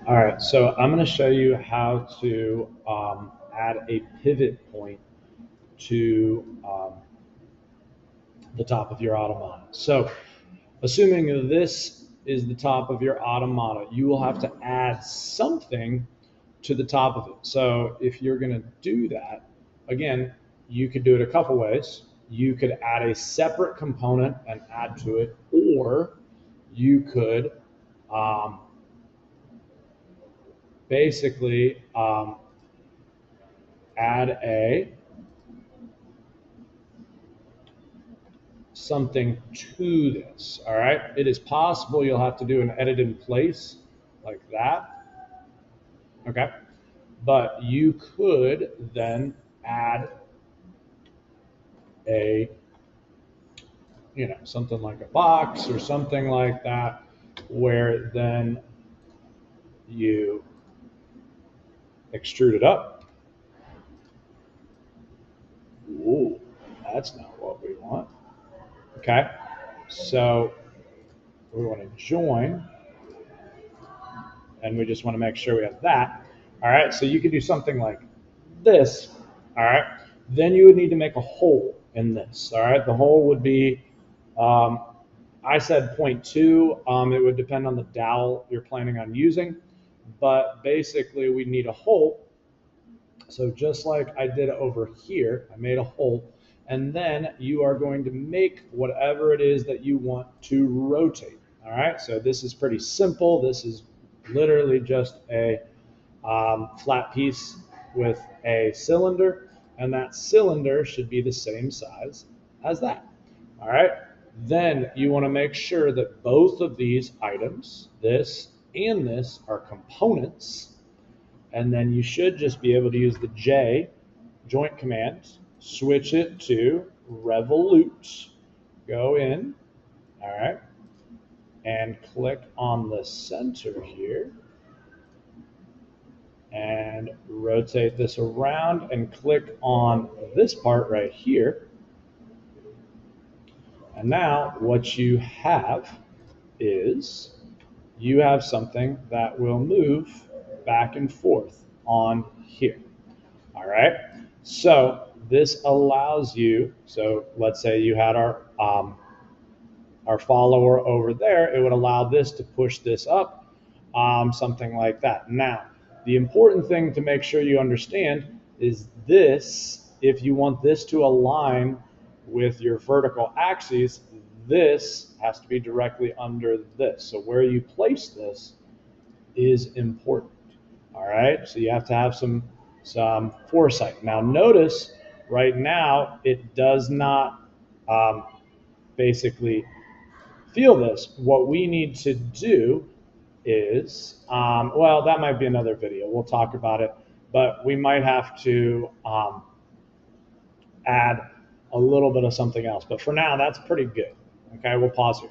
All right, so I'm going to show you how to add a pivot point to the top of your automata. So assuming this is the top of your automata, you will have to add something to the top of it. So if you're going to do that, again, you could do it a couple ways. You could add a separate component and add to it, or you could basically add a something to this. All right, it is possible you'll have to do an edit in place like that. Okay, but you could then add a something like a box or something like that, where then you extrude it up. Ooh, that's not what we want. Okay, so we want to join, and we just want to make sure we have that. All right, so you could do something like this. All right, then you would need to make a hole in this. All right, the hole would be, I said 0.2. It would depend on the dowel you're planning on using, but basically we need a hole. So just like I did over here, I made a hole, and then you are going to make whatever it is that you want to rotate. All right, so this is pretty simple. This is literally just a flat piece with a cylinder, and that cylinder should be the same size as that. All right, then you want to make sure that both of these items, this and this, are components, and then you should just be able to use the J joint command, switch it to revolute, go in, all right, and click on the center here, and rotate this around and click on this part right here. And now what you have is you have something that will move back and forth on here. All right. So this allows you, so let's say you had our follower over there, it would allow this to push this up, something like that. Now, the important thing to make sure you understand is this, if you want this to align with your vertical axes, this has to be directly under this. So where you place this is important. All right, so you have to have some foresight. Now notice right now it does not basically feel this. What we need to do is, well, that might be another video. We'll talk about it, but we might have to add a little bit of something else. But for now, that's pretty good. Okay, we'll pause here.